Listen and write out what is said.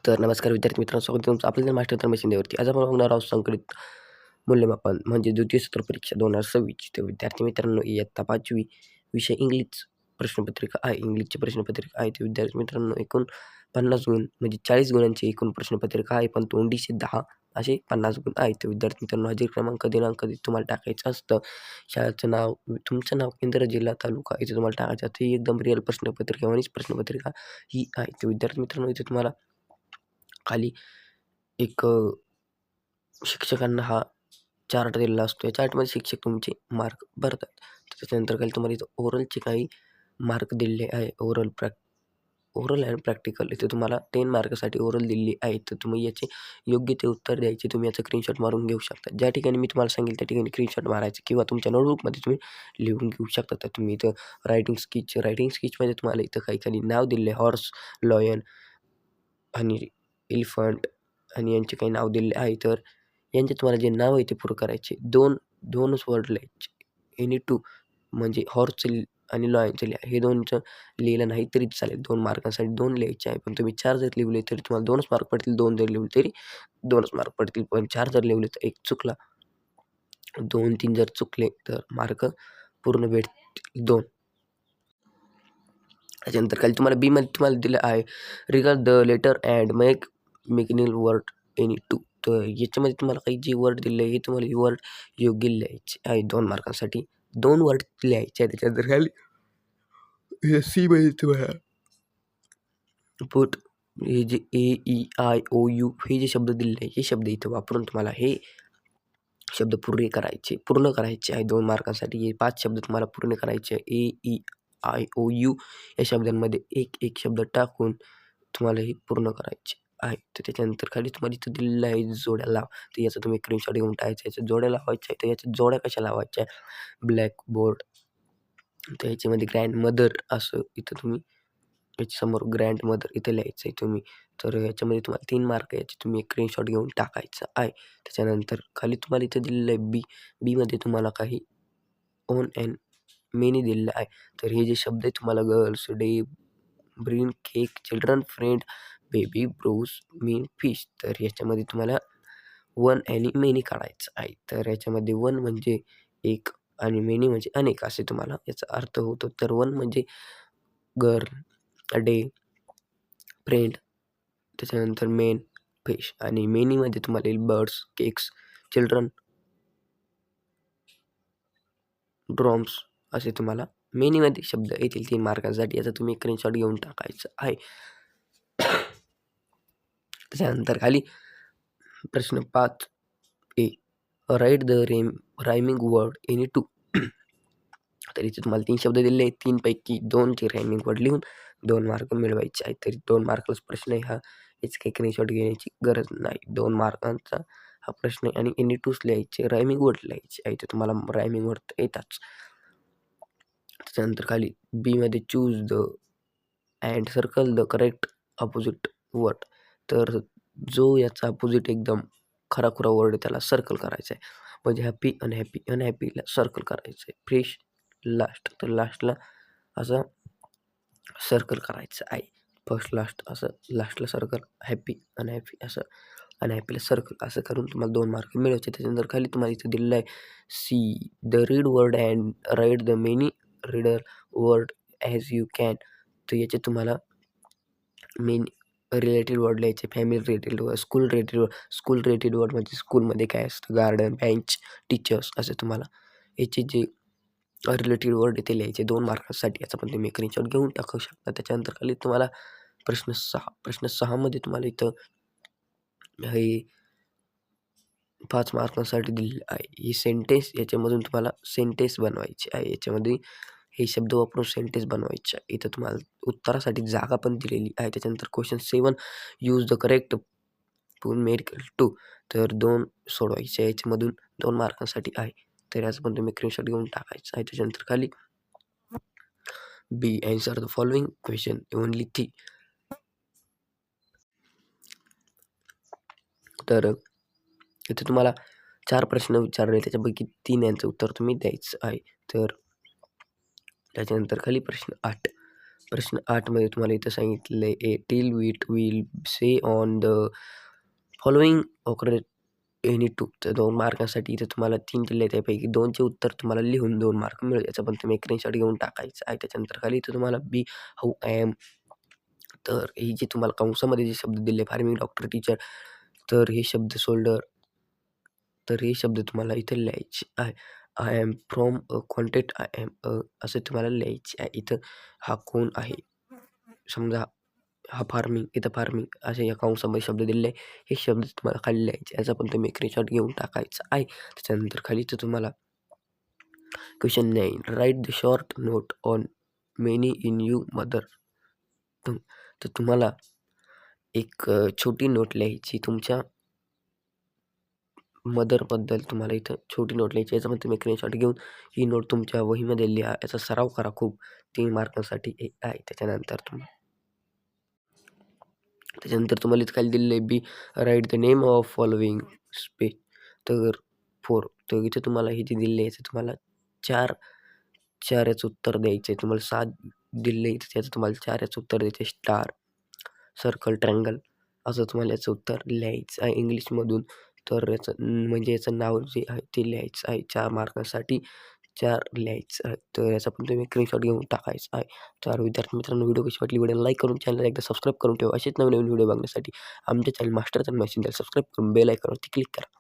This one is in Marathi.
तर नमस्कार विद्यार्थी मित्रांनो, स्वागत आहे तुमचं आपल्या मास्टर तर शिंदेवरती. आज आपण बघणार आहोत संकलित मूल्यमापन म्हणजे द्वितीय सत्र परीक्षा 2026. तर विद्यार्थी मित्रांनो, इयत्ता 5वी विषय इंग्लिश प्रश्नपत्रिका आहे. इंग्लिशची प्रश्नपत्रिका आहे. तर विद्यार्थी मित्रांनो, एकूण 50 गुण म्हणजे 40 गुणांची एकूण प्रश्नपत्रिका आहे, पण तोंडीचे 10 असे 50 गुण आहेत. तर विद्यार्थी मित्रांनो, हजेरी क्रमांक, दिनांक तुम्हाला टाकायचं असतं. शाळेचं नाव, तुमचं नाव, केंद्र, जिल्हा, तालुका इथे तुम्हाला टाकायचं असतं. ही एकदम रिअल प्रश्नपत्रिका आणि प्रश्नपत्रिका ही आहे. तर विद्यार्थी मित्रांनो, इथे तुम्हाला खाली एक शिक्षकांना हा चार्ट दिलेला असतो. या चार्टमध्ये शिक्षक तुमचे मार्क भरतात. तर त्याच्यानंतर खाली तुम्हाला इथं ओरलचे काही मार्क दिलेले आहे. ओरल अँड प्रॅक्टिकल इथे तुम्हाला 10 मार्कासाठी ओरल दिलेली आहे. तर तुम्ही याचे योग्य ते उत्तर द्यायचे. तुम्ही याचं स्क्रीनशॉट मारून घेऊ शकता. ज्या ठिकाणी मी तुम्हाला सांगेल त्या ठिकाणी स्क्रीनशॉट मारायचे किंवा तुमच्या नोटबुकमध्ये तुम्ही लिहून घेऊ शकता. तर तुम्ही इथं रायटिंग स्केचमध्ये तुम्हाला इथं काही खाली नाव दिले हॉर्स, लॉयन आणि एलिफंट आणि यांचे काही नाव दिलेले आहे. तर यांचे तुम्हाला जे नाव आहे ते पूर्ण करायचे. दोनच वर्ड लिहायचे. एनी टू म्हणजे हॉर्सचं आणि लॉयनचं लिहा. हे 2चं लिहिलं नाही तरी चालेल. 2 मार्कांसाठी 2 लिहायचे आहे. पण तुम्ही 4 जर लिहिले तरी तुम्हाला 2च मार्क पडतील. 2 जर लिहिले तरी 2च मार्क पडतील. पण 4 जर लिहिले तर 1 चुकला. 2-3 जर चुकले तर मार्क पूर्ण भेटतील 2. त्याच्यानंतर खाली तुम्हाला बीमध्ये तुम्हाला दिलं आहे regard the letter and make word any two. तर याच्यामध्ये तुम्हाला काही जे वर्ड दिले आहे हे तुम्हाला हे वर्ड योग्य लिहायचे आहे. 2 मार्कांसाठी 2 वर्ड लिहायचे आहे. त्याच्यानंतर खाली सीमध्ये तुम्हाला पुट हे जे A-E-I-O-U हे जे शब्द दिलेले आहे हे शब्द इथे वापरून तुम्हाला हे शब्द पूर्ण करायचे आहे. 2 मार्कांसाठी हे 5 शब्द तुम्हाला पूर्ण करायचे आहे. A-E-I-O-U या शब्दांमध्ये एक शब्द टाकून तुम्हाला हे पूर्ण करायचे आहे. तर त्याच्यानंतर खाली तुम्हाला इथं दिलेलं आहे जोड्या लाव. तर याचा तुम्ही स्क्रीनशॉट घेऊन टाकायचा. याच्या जोड्या लावायच्या आहे. तर याच्या जोड्या कशा लावायच्या? ब्लॅकबोर्ड. तर ह्याच्यामध्ये ग्रँडमदर असं इथं तुम्ही याच्यासमोर ग्रँडमदर इथं लिहायचं आहे तुम्ही. तर याच्यामध्ये तुम्हाला 3 मार्क याचे तुम्ही एक स्क्रीनशॉट घेऊन टाकायचा आहे. त्याच्यानंतर खाली तुम्हाला इथं दिलेलं आहे बीमध्ये तुम्हाला काही ओन अँड मेनी दिलेलं आहे. तर हे जे शब्द आहे तुम्हाला girls, day, brain, cake, children, friend, baby, bruise, mean, fish. तर याच्यामध्ये तुम्हाला वन आणि मेनी काढायचं आहे. तर याच्यामध्ये वन म्हणजे एक आणि मेनी म्हणजे अनेक असे तुम्हाला याचा अर्थ होतो. तर वन म्हणजे गर्ल, डे, फ्रेंड, त्याच्यानंतर मेन, फिश आणि मेनीमध्ये तुम्हाला येईल बर्ड्स, केक्स, चिल्ड्रन, ड्रम्स असे तुम्हाला मेनीमध्ये शब्द येतील 3 मार्कांसाठी. याचा तुम्ही स्क्रीनशॉट घेऊन टाकायचं आहे. त्याच्यानंतर खाली प्रश्न 5 write the rhyming word any two. तर इथे तुम्हाला 3 शब्द दिलेले आहेत. 3 पैकी 2चे रायमिंग वर्ड लिहून 2 मार्क मिळवायचे आहेत. तरी 2 मार्काचाच प्रश्न आहे हा. याची काही स्क्रीनशॉट घेण्याची गरज नाही. 2 मार्कांचा हा प्रश्न आहे आणि एनी टूच लिहायचे, रायमिंग वर्ड लिहायचे आहे. तर तुम्हाला रायमिंग वर्ड येताच. त्याच्यानंतर खाली बीमध्ये choose the and circle the correct opposite word. तर जो याचा अपोजिट एकदम खरा-खुरा वर्ड आहे त्याला सर्कल करायचा आहे. म्हणजे हॅपी, अनहॅपीला सर्कल करायचं आहे. Fresh, last. तर लास्टला असं सर्कल करायचं आहे. फर्स्ट लास्ट असं लास्टला सर्कल, हॅपी, अनहॅपी असं अनहॅपीला सर्कल असं करून तुम्हाला 2 मार्क मिळवायचे. त्याच्यानंतर खाली तुम्हाला इथं दिलेलं आहे see the read word and write the many reader word as you can. तर याचे तुम्हाला मेन रिलेटेड वर्ड लिहायचे, family related word, school related word म्हणजे स्कूलमध्ये काय असतं, गार्डन, बेंच, टीचर्स असे तुम्हाला याचे जे रिलेटेड वर्ड आहे ते लिहायचे 2 मार्कांसाठी. याचा पण तुम्ही स्क्रीनशॉट घेऊन टाकू शकता. त्याच्यानंतर खाली तुम्हाला प्रश्न 6 मध्ये तुम्हाला इथं हे 5 मार्कांसाठी दिलेलं आहे. ही सेंटेन्स याच्यामधून तुम्हाला सेंटेन्स बनवायची आहे. याच्यामध्ये हे शब्द वापरून सेंटेन्स बनवायचे आहे. इथं तुम्हाला उत्तरासाठी जागा पण दिलेली आहे. त्याच्यानंतर क्वेश्चन 7 यूज द करेक्ट पून मेडिकल टू. तर 2 सोडवायचे आहे. याच्यामधून 2 मार्कांसाठी आहे. तर याचं पण तुम्ही स्क्रीनशॉट घेऊन टाकायचं आहे. त्याच्यानंतर खाली B answer the following question only 3. तर इथे तुम्हाला 4 प्रश्न विचारले त्याच्यापैकी 3 यांचं उत्तर तुम्ही द्यायचं आहे. तर त्याच्यानंतर खाली प्रश्न 8 प्रश्न 8 मध्ये तुम्हाला इथं सांगितलं आहे, A till wit will say on the following accurate any two. तर 2 मार्कांसाठी इथं तुम्हाला 3 दिले आहेत. त्यापैकी 2चे उत्तर तुम्हाला लिहून 2 मार्क मिळेल. याचा पण तुम्ही स्क्रीनशॉट घेऊन टाकायचा आहे. त्याच्यानंतर खाली इथं तुम्हाला बी हाऊ आय एम. तर ही जी तुम्हाला कंसामध्ये जे शब्द दिले फार्मिंग, डॉक्टर, टीचर, तर हे शब्द शोल्डर, तर हे शब्द तुम्हाला इथं लिहायचे आहे. I am from a content I am a असं तुम्हाला लिहायचे आहे. इथं हा कोण आहे? समजा हा फार्मिंग, इथं फार्मिंग असे या कंसामध्ये शब्द दिलेले आहे. हे शब्द तुम्हाला खाली लिहायचे. याचा पण तुम्ही स्क्रीनशॉट घेऊन टाकायचा आहे. त्याच्यानंतर खाली इथं तुम्हाला question 9 write the short note on many in you mother tongue. तर तुम्हाला एक छोटी नोट लिहायची तुमच्या मदरबद्दल. तुम्हाला इथं छोटी नोट लिहायची. याचा पण तुम्ही स्क्रीनशॉट घेऊन ही नोट तुमच्या वहीमध्ये लिहा. याचा सराव करा खूप. 3 मार्कांसाठी हे आहे. त्याच्यानंतर तुम्हाला इथं खाली दिलेलं आहे B write the name of following space. तर 4 तर इथे तुम्हाला हे जे दिलेलं आहे याचं तुम्हाला 4 याचं उत्तर द्यायचं आहे. तुम्हाला 7 दिलेलं आहे त्याचं तुम्हाला 4 याचं उत्तर द्यायचं आहे. स्टार, सर्कल, ट्रायंगल असं तुम्हाला याचं उत्तर लिहायचं आहे इंग्लिशमधून. तर याचं म्हणजे याचं नाव जे आहे ते लिहायचं आहे. 4 मार्कांसाठी 4 लिहायचं आहे. तर याचा पण तुम्ही स्क्रीनशॉट घेऊन टाकायचा आहे. तर विद्यार्थी मित्रांनो, व्हिडिओ कशी वाटली? व्हिडिओला लाईक करून चॅनलला एकदा सबस्क्राईब करून ठेवा. असेच नवीन व्हिडिओ बघण्यासाठी आमच्या channel master Tanmay Shinde subscribe करून बेल आयकॉनवरती क्लिक करा.